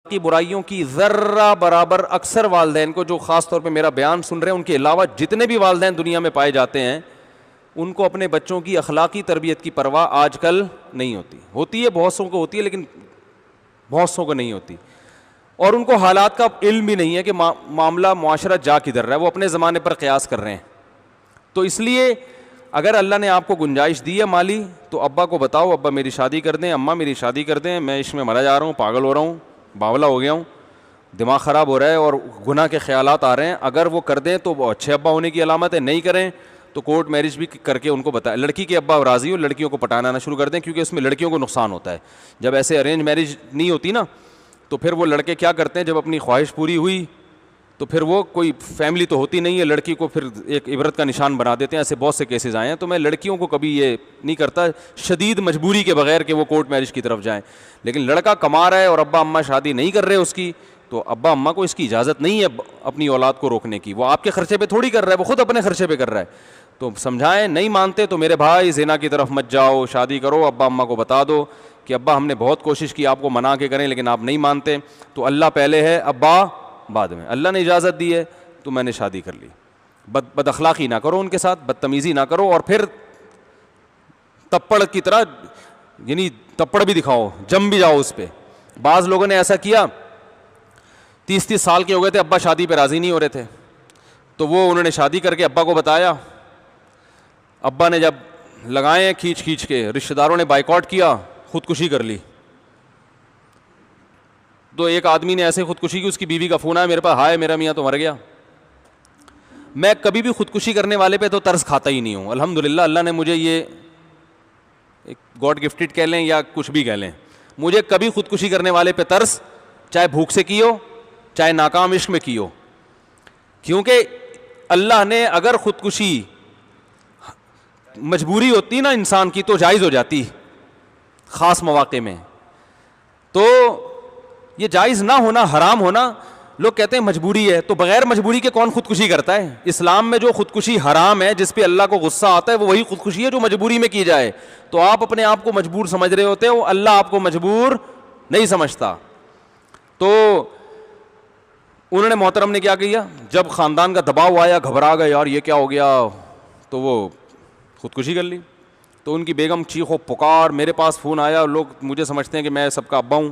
کی برائیوں کی ذرہ برابر اکثر والدین کو، جو خاص طور پہ میرا بیان سن رہے ہیں ان کے علاوہ جتنے بھی والدین دنیا میں پائے جاتے ہیں، ان کو اپنے بچوں کی اخلاقی تربیت کی پرواہ آج کل نہیں ہوتی. ہوتی ہے بہت سو کو ہوتی ہے، لیکن بہت سو کو نہیں ہوتی. اور ان کو حالات کا علم بھی نہیں ہے کہ معاملہ معاشرہ جا کدھر رہا ہے، وہ اپنے زمانے پر قیاس کر رہے ہیں. تو اس لیے اگر اللہ نے آپ کو گنجائش دی ہے مالی، تو ابا کو بتاؤ ابا میری شادی کر دیں، اماں میری شادی کر دیں، میں اس میں مرا جا رہا ہوں، پاگل ہو رہا ہوں، باولا ہو گیا ہوں، دماغ خراب ہو رہا ہے اور گناہ کے خیالات آ رہے ہیں. اگر وہ کر دیں تو وہ اچھے ابا ہونے کی علامت ہے، نہیں کریں تو کورٹ میرج بھی کر کے ان کو بتائیں. لڑکی کے ابا راضی ہو، لڑکیوں کو پٹانا نہ شروع کر دیں، کیونکہ اس میں لڑکیوں کو نقصان ہوتا ہے. جب ایسے ارینج میرج نہیں ہوتی نا، تو پھر وہ لڑکے کیا کرتے ہیں، جب اپنی خواہش پوری ہوئی تو پھر وہ کوئی فیملی تو ہوتی نہیں ہے، لڑکی کو پھر ایک عبرت کا نشان بنا دیتے ہیں. ایسے بہت سے کیسز آئے ہیں. تو میں لڑکیوں کو کبھی یہ نہیں کرتا شدید مجبوری کے بغیر کہ وہ کورٹ میرج کی طرف جائیں. لیکن لڑکا کما رہا ہے اور ابا اماں شادی نہیں کر رہے اس کی، تو ابا اماں کو اس کی اجازت نہیں ہے اپنی اولاد کو روکنے کی. وہ آپ کے خرچے پہ تھوڑی کر رہا ہے، وہ خود اپنے خرچے پہ کر رہا ہے. تو سمجھائیں. نہیں مانتے تو میرے بھائی زنا کی طرف مت جاؤ، شادی کرو. ابا اماں کو بتا دو کہ ابا ہم نے بہت کوشش کی آپ کو منا کے کریں، لیکن آپ نہیں مانتے، تو اللہ پہلے ہے، ابا بعد میں. اللہ نے اجازت دی ہے تو میں نے شادی کر لی. بد اخلاقی نہ کرو ان کے ساتھ، بدتمیزی نہ کرو، اور پھر تپڑ کی طرح یعنی تپڑ بھی دکھاؤ، جم بھی جاؤ اس پہ. بعض لوگوں نے ایسا کیا، 30 سال کے ہو گئے تھے، ابا شادی پہ راضی نہیں ہو رہے تھے، تو وہ انہوں نے شادی کر کے ابا کو بتایا. ابا نے جب لگائے کھینچ کھینچ کے، رشتہ داروں نے بائیکاٹ کیا، خودکشی کر لی. تو ایک آدمی نے ایسے خودکشی کی، اس کی بیوی کا فون آیا میرے پاس، ہائے میرا میاں تو مر گیا. میں کبھی بھی خودکشی کرنے والے پہ تو ترس کھاتا ہی نہیں ہوں. الحمدللہ اللہ نے مجھے یہ گاڈ گفٹڈ کہہ لیں یا کچھ بھی کہہ لیں، مجھے کبھی خودکشی کرنے والے پہ ترس، چاہے بھوک سے کی ہو چاہے ناکام عشق میں کی ہو. کیونکہ اللہ نے اگر خودکشی مجبوری ہوتی نا انسان کی تو جائز ہو جاتی خاص مواقع میں. تو یہ جائز نہ ہونا، حرام ہونا، لوگ کہتے ہیں مجبوری ہے، تو بغیر مجبوری کے کون خودکشی کرتا ہے؟ اسلام میں جو خودکشی حرام ہے، جس پہ اللہ کو غصہ آتا ہے، وہ وہی خودکشی ہے جو مجبوری میں کی جائے. تو آپ اپنے آپ کو مجبور سمجھ رہے ہوتے ہو، اللہ آپ کو مجبور نہیں سمجھتا. تو انہوں نے محترم نے کیا کیا، جب خاندان کا دباؤ آیا، گھبرا گئے یار یہ کیا ہو گیا، تو وہ خودکشی کر لی. تو ان کی بیگم چیخ و پکار، میرے پاس فون آیا. لوگ مجھے سمجھتے ہیں کہ میں سب کا ابا ہوں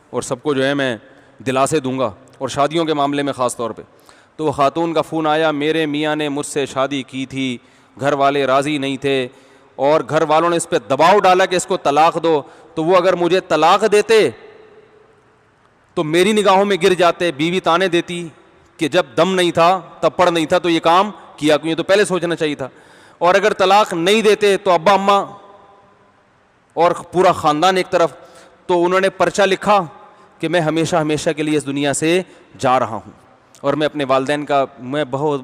اور سب کو جو ہے میں دلاسے دوں گا، اور شادیوں کے معاملے میں خاص طور پہ. تو وہ خاتون کا فون آیا، میرے میاں نے مجھ سے شادی کی تھی، گھر والے راضی نہیں تھے، اور گھر والوں نے اس پہ دباؤ ڈالا کہ اس کو طلاق دو. تو وہ اگر مجھے طلاق دیتے تو میری نگاہوں میں گر جاتے. بیوی تانے دیتی کہ جب دم نہیں تھا، تپڑ نہیں تھا تو یہ کام کیا کیوں، تو پہلے سوچنا چاہیے تھا. اور اگر طلاق نہیں دیتے تو ابا اماں اور پورا خاندان ایک طرف. تو انہوں نے پرچہ لکھا کہ میں ہمیشہ ہمیشہ کے لیے اس دنیا سے جا رہا ہوں، اور میں اپنے والدین کا میں بہت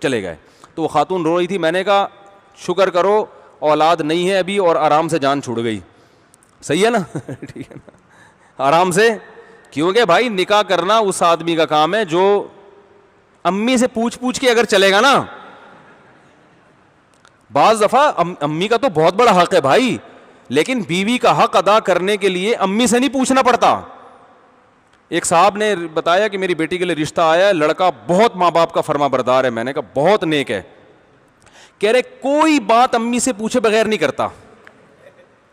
چلے گئے. تو وہ خاتون رو رہی تھی. میں نے کہا شکر کرو اولاد نہیں ہے ابھی اور آرام سے جان چھوڑ گئی. صحیح ہے نا؟ ٹھیک ہے نا، آرام سے. کیونکہ بھائی نکاح کرنا اس آدمی کا کام ہے جو امی سے پوچھ پوچھ کے اگر چلے گا نا. بعض دفعہ امی کا تو بہت بڑا حق ہے بھائی، لیکن بیوی کا حق ادا کرنے کے لیے امی سے نہیں پوچھنا پڑتا. ایک صاحب نے بتایا کہ میری بیٹی کے لیے رشتہ آیا ہے، لڑکا بہت ماں باپ کا فرما بردار ہے. میں نے کہا بہت نیک ہے. کہہ رہے کوئی بات امی سے پوچھے بغیر نہیں کرتا.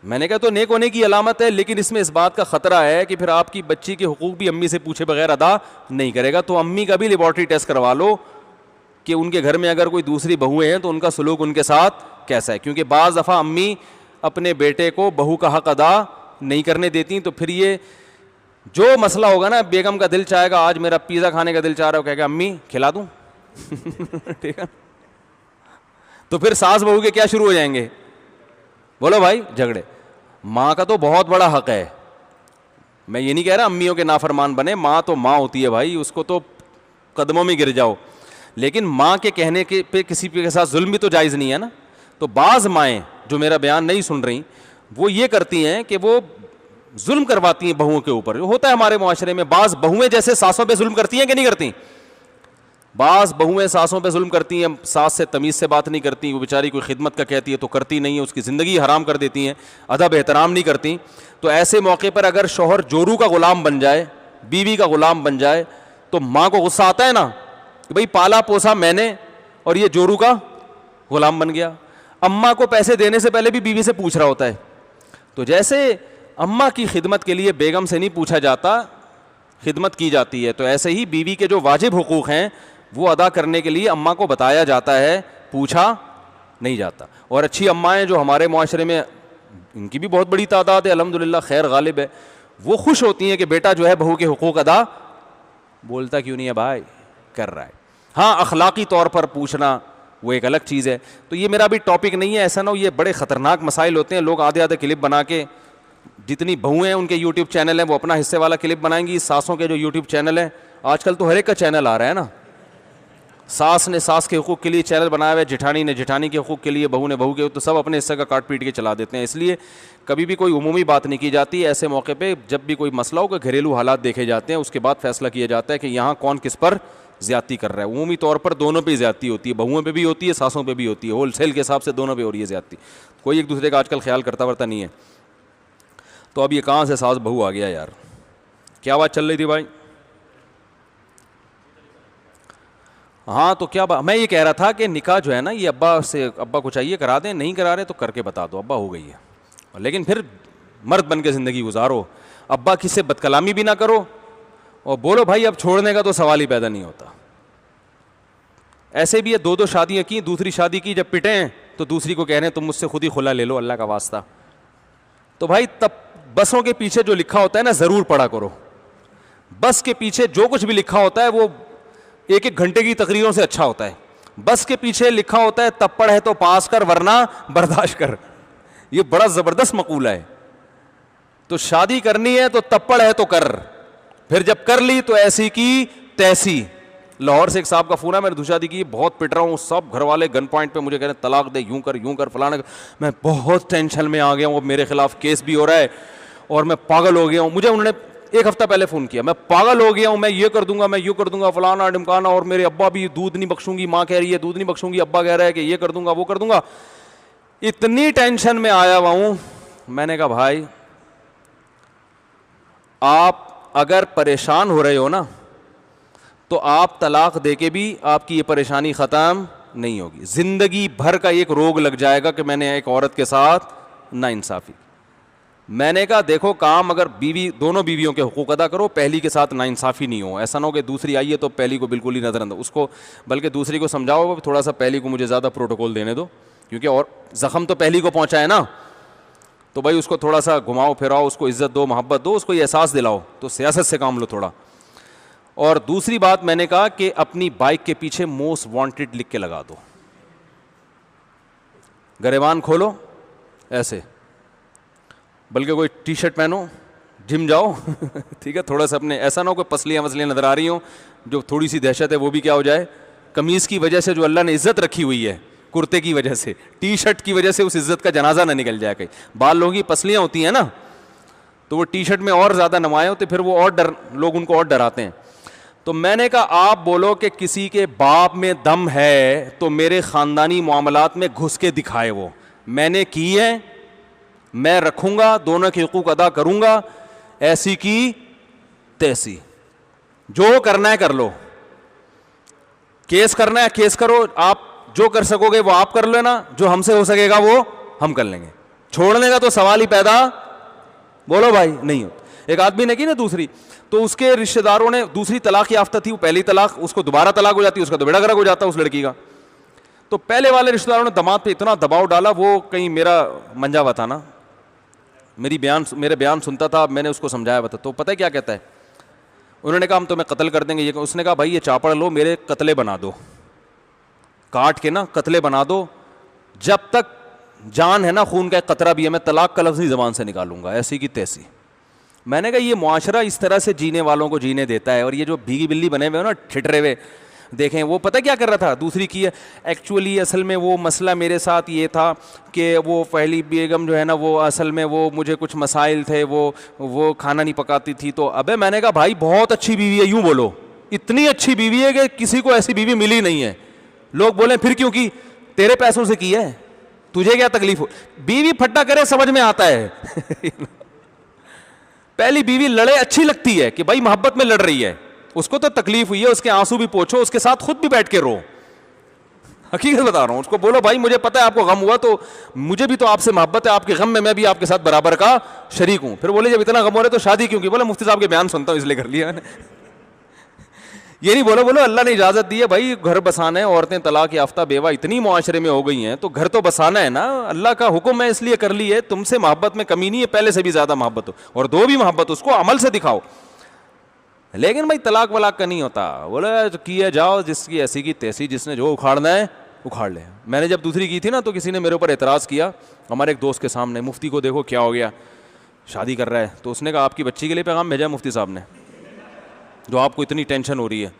میں نے کہا تو نیک ہونے کی علامت ہے، لیکن اس میں اس بات کا خطرہ ہے کہ پھر آپ کی بچی کے حقوق بھی امی سے پوچھے بغیر ادا نہیں کرے گا. تو امی کا بھی لیبارٹری ٹیسٹ کروا لو کہ ان کے گھر میں اگر کوئی دوسری بہویں ہیں تو ان کا سلوک ان کے ساتھ کیسا ہے. کیونکہ بعض دفعہ امی اپنے بیٹے کو بہو کا حق ادا نہیں کرنے دیتی. تو پھر یہ جو مسئلہ ہوگا نا، بیگم کا دل چاہے گا آج میرا پیزا کھانے کا دل چاہ رہا ہے، کہے گا امی کھلا دوں. ٹھیک ہے. تو پھر ساس بہو کے کیا شروع ہو جائیں گے، بولو بھائی، جھگڑے. ماں کا تو بہت بڑا حق ہے. میں یہ نہیں کہہ رہا امیوں کے نافرمان بنے، ماں تو ماں ہوتی ہے بھائی، اس کو تو قدموں میں گر جاؤ. لیکن ماں کے کہنے کے پہ کسی کے ساتھ ظلم بھی تو جائز نہیں ہے نا. تو بعض مائیں جو میرا بیان نہیں سن رہی، وہ یہ کرتی ہیں کہ وہ ظلم کرواتی ہیں بہوؤں کے اوپر. ہوتا ہے ہمارے معاشرے میں، بعض بہویں جیسے ساسوں پہ ظلم کرتی ہیں کہ نہیں کرتی. بعض بہویں ساسوں پہ ظلم کرتی ہیں، ساس سے تمیز سے بات نہیں کرتی، وہ بیچاری کوئی خدمت کا کہتی ہے تو کرتی نہیں ہے، اس کی زندگی حرام کر دیتی ہیں، ادب احترام نہیں کرتی. تو ایسے موقع پر اگر شوہر جورو کا غلام بن جائے، بیوی کا غلام بن جائے تو ماں کو غصہ آتا ہے نا کہ بھئی پالا پوسا میں نے اور یہ جورو کا غلام بن گیا. اماں کو پیسے دینے سے پہلے بھی بیوی سے پوچھ رہا ہوتا ہے. تو جیسے اماں کی خدمت کے لیے بیگم سے نہیں پوچھا جاتا, خدمت کی جاتی ہے, تو ایسے ہی بیوی کے جو واجب حقوق ہیں وہ ادا کرنے کے لیے اماں کو بتایا جاتا ہے, پوچھا نہیں جاتا. اور اچھی امائیں جو ہمارے معاشرے میں, ان کی بھی بہت بڑی تعداد ہے الحمدللہ, خیر غالب ہے, وہ خوش ہوتی ہیں کہ بیٹا جو ہے بہو کے حقوق ادا, بولتا کیوں نہیں ہے بھائی, کر رہا ہے. ہاں اخلاقی طور پر پوچھنا وہ ایک الگ چیز ہے. تو یہ میرا بھی ٹاپک نہیں ہے, ایسا نہ ہو یہ بڑے خطرناک مسائل ہوتے ہیں. لوگ آدھے آدھے کلپ بنا کے, جتنی بہویں ہیں ان کے یوٹیوب چینل ہیں وہ اپنا حصے والا کلپ بنائیں گی, ساسوں کے جو یوٹیوب چینل ہیں, آج کل تو ہر ایک کا چینل آ رہا ہے نا, ساس نے ساس کے حقوق کے لیے چینل بنایا ہوا ہے, جٹھانی نے جٹھانی کے حقوق کے لیے, بہو نے بہو کے, تو سب اپنے حصے کا کاٹ پیٹ کے چلا دیتے ہیں. اس لیے کبھی بھی کوئی عمومی بات نہیں کی جاتی. ایسے موقع پہ جب بھی کوئی مسئلہ ہو کہ گھریلو حالات دیکھے جاتے ہیں, اس کے بعد فیصلہ کیا جاتا ہے کہ یہاں کون کس پر زیادتی کر رہا ہے. عمومی طور پر دونوں پہ زیادتی ہوتی ہے, بہوؤں پہ بھی ہوتی ہے, ساسوں پہ بھی ہوتی ہے, ہول سیل کے حساب سے دونوں پہ ہو رہی ہے زیادتی. کوئی ایک دوسرے کا آج کل خیال کرتا ورتا نہیں ہے. تو اب یہ کہاں سے ساس بہو آ گیا یار, کیا بات چل رہی تھی بھائی؟ ہاں تو کیا میں یہ کہہ رہا تھا کہ نکاح جو ہے نا یہ ابا کو چاہیے کرا دیں, نہیں کرا رہے تو کر کے بتا دو ابا ہو گئی ہے, لیکن پھر مرد بن کے زندگی گزارو. ابا کس سے بد کلامی بھی نہ کرو اور بولو بھائی اب چھوڑنے کا تو سوال ہی پیدا نہیں ہوتا. ایسے بھی ہے 2 شادیاں کی, دوسری شادی کی جب پٹے ہیں تو دوسری کو کہہ رہے ہیں تم مجھ سے خود ہی خلا لے لو اللہ کا واسطہ. تو بھائی تب بسوں کے پیچھے جو لکھا ہوتا ہے نا ضرور پڑھا کرو. بس کے پیچھے جو کچھ بھی لکھا ہوتا ہے وہ 1-1 گھنٹے کی تقریروں سے اچھا ہوتا ہے. بس کے پیچھے لکھا ہوتا ہے تپڑ ہے تو پاس کر ورنہ برداشت کر. یہ بڑا زبردست مقولہ ہے. تو شادی کرنی ہے تو تپڑ ہے تو کر, پھر جب کر لی تو ایسی کی تیسی. لاہور سے ایک صاحب کا فون ہے, میں نے شادی کی, بہت پٹ رہا ہوں, سب گھر والے گن پوائنٹ پہ مجھے کہہ رہے ہیں طلاق دے, یوں کر فلانا. میں بہت ٹینشن میں آ گیا ہوں, میرے خلاف کیس بھی ہو رہا ہے اور میں پاگل ہو گیا ہوں. مجھے انہوں نے 1 ہفتہ پہلے فون کیا, میں پاگل ہو گیا ہوں, میں یہ کر دوں گا, میں یوں کر دوں گا, فلانا ڈمکانا, اور میرے ابا بھی دودھ نہیں بخشوں گی, ماں کہہ رہی ہے دودھ نہیں بخشوں گی, ابا کہہ رہا ہے کہ یہ کر دوں گا وہ کر دوں گا. اتنی ٹینشن میں آیا ہوا ہوں. میں نے کہا بھائی آپ اگر پریشان ہو رہے ہو نا تو آپ طلاق دے کے بھی آپ کی یہ پریشانی ختم نہیں ہوگی. زندگی بھر کا ایک روگ لگ جائے گا کہ میں نے ایک عورت کے ساتھ ناانصافی. میں نے کہا دیکھو کام اگر دونوں بیویوں کے حقوق ادا کرو, پہلی کے ساتھ ناانصافی نہیں ہو. ایسا نہ ہو کہ دوسری آئی ہے تو پہلی کو بالکل ہی نظر انداز, اس کو بلکہ دوسری کو سمجھاؤ تھوڑا سا پہلی کو مجھے زیادہ پروٹوکول دینے دو, کیونکہ اور زخم تو پہلی کو پہنچا ہے نا, تو بھائی اس کو تھوڑا سا گھماؤ پھراؤ, اس کو عزت دو, محبت دو, اس کو یہ احساس دلاؤ. تو سیاست سے کام لو تھوڑا. اور دوسری بات میں نے کہا کہ اپنی بائک کے پیچھے موسٹ وانٹیڈ لکھ کے لگا دو, گریبان کھولو ایسے, بلکہ کوئی ٹی شرٹ پہنو, جم جاؤ ٹھیک ہے, تھوڑا سا اپنے, ایسا نہ ہو کہ پسلیاں وسلیاں نظر آ رہی ہوں, جو تھوڑی سی دہشت ہے وہ بھی کیا ہو جائے. قمیض کی وجہ سے جو اللہ نے عزت رکھی ہوئی ہے, کرتے کی وجہ سے, ٹی شرٹ کی وجہ سے اس عزت کا جنازہ نہ نکل جائے کہیں. بال لوگوں کی پسلیاں ہوتی ہیں نا تو وہ ٹی شرٹ میں اور زیادہ نمایاں ہوتے, پھر وہ اور لوگ ان کو اور ڈراتے ہیں. تو میں نے کہا آپ بولو کہ کسی کے باپ میں دم ہے تو میرے خاندانی معاملات میں گھس کے دکھائے, وہ میں نے کی ہے, میں رکھوں گا, دونوں کے حقوق ادا کروں گا, ایسی کی تیسی, جو کرنا ہے کر لو, کیس کرنا ہے کیس کرو, آپ جو کر سکو گے وہ آپ کر لینا, جو ہم سے ہو سکے گا وہ ہم کر لیں گے. چھوڑنے کا تو سوال ہی پیدا, بولو بھائی, نہیں ہو. ایک آدمی نے کی نا دوسری, تو اس کے رشتہ داروں نے, دوسری طلاق یافتہ تھی, وہ پہلی طلاق, اس کو دوبارہ طلاق ہو جاتی, اس کا تو بیڑا گرک ہو جاتا اس لڑکی کا. تو پہلے والے رشتہ داروں نے داماد پہ اتنا دباؤ ڈالا, وہ کہیں میرا منجا ہوا تھا نا, میرے بیان سنتا تھا, میں نے اس کو سمجھایا ہوا تھا. تو پتہ ہے کیا کہتا ہے, انہوں نے کہا ہم تمہیں قتل کر دیں گے, یہ اس نے کہا بھائی یہ چاپڑ لو, میرے قتلے بنا دو, کاٹ کے نا قتلے بنا دو, جب تک جان ہے نا خون کا ایک قطرہ بھی ہے میں طلاق کا لفظ ہی زبان سے نکالوں گا, ایسی کی تیسی. میں نے کہا یہ معاشرہ اس طرح سے جینے والوں کو جینے دیتا ہے, اور یہ جو بھیگی بلی بنے ہوئے نا ٹھٹرے ہوئے, دیکھیں وہ پتہ کیا کر رہا تھا, دوسری کی ہے ایکچولی, اصل میں وہ مسئلہ میرے ساتھ یہ تھا کہ وہ پہلی بیگم جو ہے نا وہ اصل میں وہ مجھے کچھ مسائل تھے, وہ کھانا نہیں پکاتی تھی. تو ابے میں نے کہا بھائی بہت اچھی بیوی ہے, یوں بولو, اتنی اچھی بیوی ہے کہ کسی کو ایسی بیوی ملی نہیں ہے. لوگ بولیں پھر کیوں کی, تیرے پیسوں سے کی ہے, تجھے کیا تکلیف ہو, بیوی پھٹا کرے سمجھ میں آتا ہے پہلی بیوی لڑے اچھی لگتی ہے کہ بھائی محبت میں لڑ رہی ہے, اس کو تو تکلیف ہوئی ہے, اس کے آنسو بھی پوچھو, اس کے ساتھ خود بھی بیٹھ کے رو. حقیقت بتا رہا ہوں, اس کو بولو بھائی مجھے پتا ہے آپ کو غم ہوا, تو مجھے بھی تو آپ سے محبت ہے, آپ کے غم میں بھی آپ کے ساتھ برابر کا شریک ہوں. پھر بولے جب اتنا غم ہو رہا ہے تو شادی کیوں کی؟ بولے مفتی صاحب کے بیان سنتا ہوں اس لیے کر لیا میں نے. یہ نہیں بولو اللہ نے اجازت دی ہے بھائی گھر بسانا ہے, عورتیں طلاق یافتہ بیوہ اتنی معاشرے میں ہو گئی ہیں تو گھر تو بسانا ہے نا, اللہ کا حکم ہے اس لیے کر لی ہے. تم سے محبت میں کمی نہیں ہے, پہلے سے بھی زیادہ محبت ہو, اور دو بھی محبت اس کو عمل سے دکھاؤ. لیکن بھائی طلاق ولاق کا نہیں ہوتا, بولے کیا جاؤ جس کی ایسی کی تیسی, جس نے جو اکھاڑنا ہے اکھاڑ لے. میں نے جب دوسری کی تھی نا تو کسی نے میرے اوپر اعتراض کیا ہمارے ایک دوست کے سامنے, مفتی کو دیکھو کیا ہو گیا, شادی کر رہا ہے. تو اس نے کہا آپ کی بچی کے لیے پیغام بھیجا مفتی صاحب نے, جو آپ کو اتنی ٹینشن ہو رہی ہے.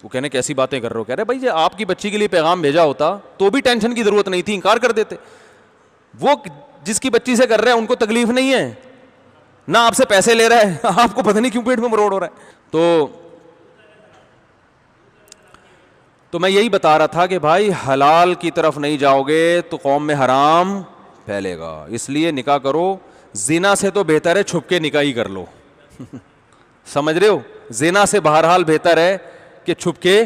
وہ کہنے کیسی باتیں کر رہے ہو, کہہ رہے بھائی جی آپ کی بچی کے لیے پیغام بھیجا ہوتا تو بھی ٹینشن کی ضرورت نہیں تھی, انکار کر دیتے. وہ جس کی بچی سے کر رہے ہیں ان کو تکلیف نہیں ہے, نہ آپ سے پیسے لے رہا ہے, آپ کو پتہ نہیں کیوں پیٹ میں مروڑ ہو رہا ہے. تو میں یہی بتا رہا تھا کہ بھائی حلال کی طرف نہیں جاؤ گے تو قوم میں حرام پھیلے گا, اس لیے نکاح کرو. زنا سے تو بہتر ہے چھپ کے نکاح ہی کر لو. سمجھ رہے ہو, زنا سے بہرحال بہتر ہے کہ چھپ کے.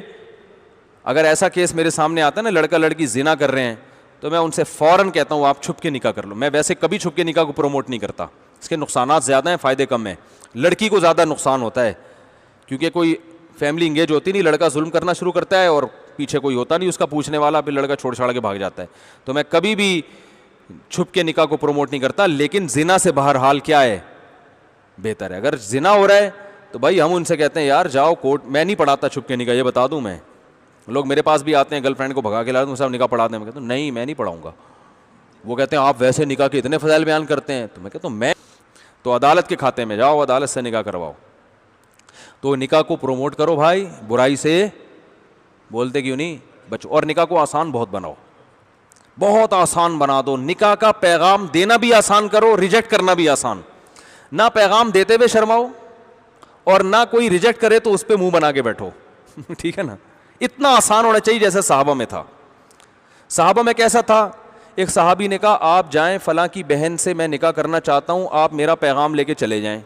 اگر ایسا کیس میرے سامنے آتا ہے نا, لڑکا لڑکی زنا کر رہے ہیں, تو میں ان سے فوراً کہتا ہوں آپ چھپ کے نکاح کر لو. میں ویسے کبھی چھپ کے نکاح کو پروموٹ نہیں کرتا, اس کے نقصانات زیادہ ہیں فائدے کم ہیں. لڑکی کو زیادہ نقصان ہوتا ہے کیونکہ کوئی فیملی انگیج ہوتی نہیں, لڑکا ظلم کرنا شروع کرتا ہے اور پیچھے کوئی ہوتا نہیں اس کا پوچھنے والا, پھر لڑکا چھوڑ چھاڑ کے بھاگ جاتا ہے. تو میں کبھی بھی چھپ کے نکاح کو پروموٹ نہیں کرتا, لیکن زنا سے بہرحال کیا ہے بہتر ہے. اگر زنا ہو رہا ہے تو بھائی ہم ان سے کہتے ہیں یار جاؤ کورٹ. میں نہیں پڑھاتا چھپ کے نکاح, یہ بتا دوں. میں لوگ میرے پاس بھی آتے ہیں گرل فرینڈ کو بھگا کے لاتے ہیں, صاحب نکاح پڑھاتے ہیں. میں کہتا ہوں نہیں میں نہیں پڑھاؤں گا. وہ کہتے ہیں آپ ویسے نکاح کے اتنے فضائل بیان کرتے ہیں. تو میں کہتا ہوں میں تو عدالت کے کھاتے میں جاؤ, عدالت سے نکاح کرواؤ. تو نکاح کو پروموٹ کرو بھائی, برائی سے بولتے کیوں نہیں بچو. اور نکاح کو آسان بہت بناؤ, بہت آسان بنا دو. نکاح کا پیغام دینا بھی آسان کرو, ریجیکٹ کرنا بھی آسان. نہ پیغام دیتے ہوئے شرماؤ اور نہ کوئی ریجیکٹ کرے تو اس پہ منہ بنا کے بیٹھو. ٹھیک ہے نا, اتنا آسان ہونا چاہیے جیسے صحابہ میں تھا. صحابہ میں کیسا تھا, ایک صحابی نے کہا آپ جائیں فلاں کی بہن سے میں نکاح کرنا چاہتا ہوں, آپ میرا پیغام لے کے چلے جائیں.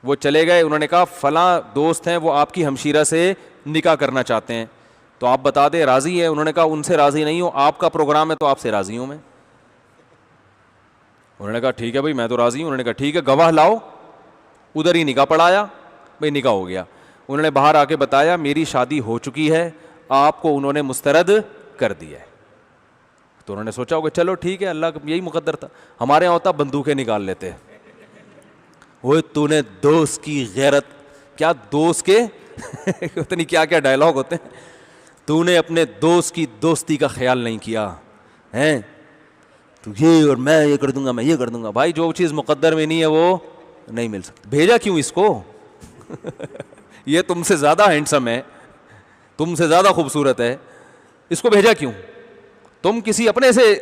وہ چلے گئے, انہوں نے کہا فلاں دوست ہیں وہ آپ کی ہمشیرہ سے نکاح کرنا چاہتے ہیں, تو آپ بتا دیں راضی ہے. انہوں نے کہا ان سے راضی نہیں ہوں, آپ کا پروگرام ہے تو آپ سے راضی ہوں میں. انہوں نے کہا ٹھیک ہے بھائی میں تو راضی ہوں. انہوں نے کہا ٹھیک ہے گواہ لاؤ. ادھر ہی نکاح پڑھایا, بھائی نکاح ہو گیا. انہوں نے باہر آ کے بتایا میری شادی ہو چکی ہے, آپ کو انہوں نے مسترد کر دیا ہے. تو انہوں نے سوچا ہوگا چلو ٹھیک ہے, اللہ کا یہی مقدر تھا. ہمارے یہاں ہوتا بندوقیں نکال لیتے, وہ تو نے دوست کی غیرت, کیا دوست کے پتہ نہیں کیا کیا ڈائلاگ ہوتے ہیں. تو نے اپنے دوست کی دوستی کا خیال نہیں کیا ہیں, تو یہ اور میں یہ کر دوں گا, میں یہ کر دوں گا. بھائی جو چیز مقدر میں نہیں ہے وہ نہیں مل سکتی. بھیجا کیوں اس کو؟ یہ تم سے زیادہ ہینڈسم ہے, تم سے زیادہ خوبصورت ہے, اس کو بھیجا کیوں؟ تم کسی اپنے سے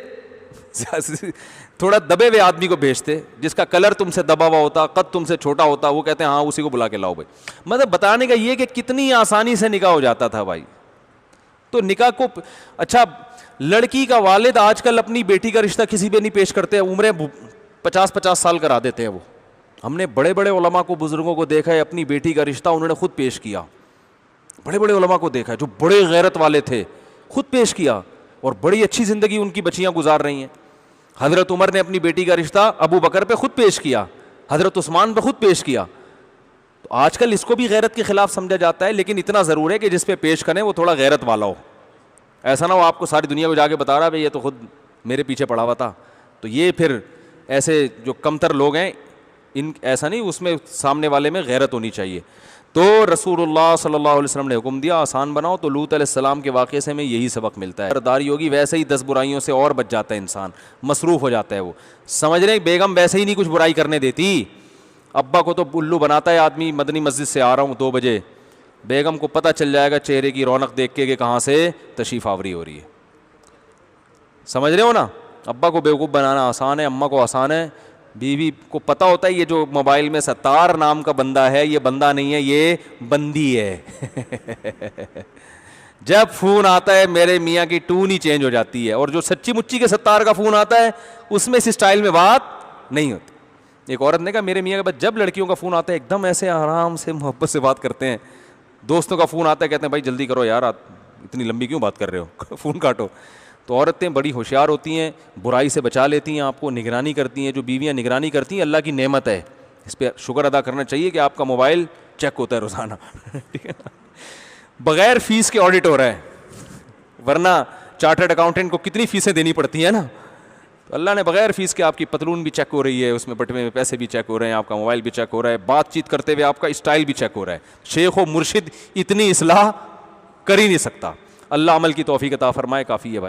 تھوڑا دبے ہوئے آدمی کو بھیجتے جس کا کلر تم سے دبا ہوا ہوتا, قد تم سے چھوٹا ہوتا. وہ کہتے ہیں ہاں اسی کو بلا کے لاؤ بھائی. مطلب بتانے کا یہ کہ کتنی آسانی سے نکاح ہو جاتا تھا بھائی. تو نکاح کو اچھا, لڑکی کا والد آج کل اپنی بیٹی کا رشتہ کسی پہ نہیں پیش کرتے, عمریں 50-50 سال کرا دیتے ہیں. وہ ہم نے بڑے بڑے علماء کو, بزرگوں کو دیکھا ہے اپنی بیٹی کا رشتہ انہوں نے خود پیش کیا. بڑے بڑے علماء کو دیکھا ہے جو بڑے غیرت والے تھے, خود پیش کیا, اور بڑی اچھی زندگی ان کی بچیاں گزار رہی ہیں. حضرت عمر نے اپنی بیٹی کا رشتہ ابو بکر پہ خود پیش کیا, حضرت عثمان پہ خود پیش کیا. تو آج کل اس کو بھی غیرت کے خلاف سمجھا جاتا ہے, لیکن اتنا ضرور ہے کہ جس پہ پیش کریں وہ تھوڑا غیرت والا ہو. ایسا نہ ہو آپ کو ساری دنیا کو جا کے بتا رہا ہے یہ تو خود میرے پیچھے پڑا ہوا تھا. تو یہ پھر ایسے جو کمتر لوگ ہیں ان ایسا نہیں, اس میں سامنے والے میں غیرت ہونی چاہیے. تو رسول اللہ صلی اللہ علیہ وسلم نے حکم دیا آسان بناؤ. تو لوط علیہ السلام کے واقعے سے ہمیں یہی سبق ملتا ہے. برداری ہوگی ویسے ہی 10 برائیوں سے اور بچ جاتا ہے انسان, مصروف ہو جاتا ہے. وہ سمجھ رہے بیگم ویسے ہی نہیں کچھ برائی کرنے دیتی. ابا کو تو الو بناتا ہے آدمی, مدنی مسجد سے آ رہا ہوں 2 بجے, بیگم کو پتہ چل جائے گا چہرے کی رونق دیکھ کے کہ کہاں سے تشریف آوری ہو رہی ہے. سمجھ رہے ہو نا, ابا کو بیوقوف بنانا آسان ہے, اماں کو آسان ہے. بیوی کو پتہ ہوتا ہے یہ جو موبائل میں ستار نام کا بندہ ہے یہ بندہ نہیں ہے, یہ بندی ہے. جب فون آتا ہے میرے میاں کی ٹون ہی چینج ہو جاتی ہے, اور جو سچی مچی کے ستار کا فون آتا ہے اس میں اس اسٹائل میں بات نہیں ہوتی. ایک عورت نے کہا میرے میاں کے بعد جب لڑکیوں کا فون آتا ہے ایک دم ایسے آرام سے محبت سے بات کرتے ہیں, دوستوں کا فون آتا ہے کہتے ہیں بھائی جلدی کرو یار, آپ اتنی لمبی کیوں بات کر رہے ہو, فون کاٹو. تو عورتیں بڑی ہوشیار ہوتی ہیں, برائی سے بچا لیتی ہیں آپ کو, نگرانی کرتی ہیں. جو بیویاں نگرانی کرتی ہیں اللہ کی نعمت ہے, اس پہ شکر ادا کرنا چاہیے کہ آپ کا موبائل چیک ہوتا ہے روزانہ, ٹھیک ہے نا, بغیر فیس کے آڈٹ ہو رہا ہے, ورنہ چارٹرڈ اکاؤنٹنٹ کو کتنی فیسیں دینی پڑتی ہیں نا. تو اللہ نے بغیر فیس کے آپ کی پتلون بھی چیک ہو رہی ہے, اس میں بٹوے میں پیسے بھی چیک ہو رہے ہیں, آپ کا موبائل بھی چیک ہو رہا ہے, بات چیت کرتے ہوئے آپ کا اسٹائل بھی چیک ہو رہا ہے. شیخ و مرشد اتنی اصلاح کر ہی نہیں سکتا. اللہ عمل کی توفیق عطا فرمائے, کافی ہے بھائی.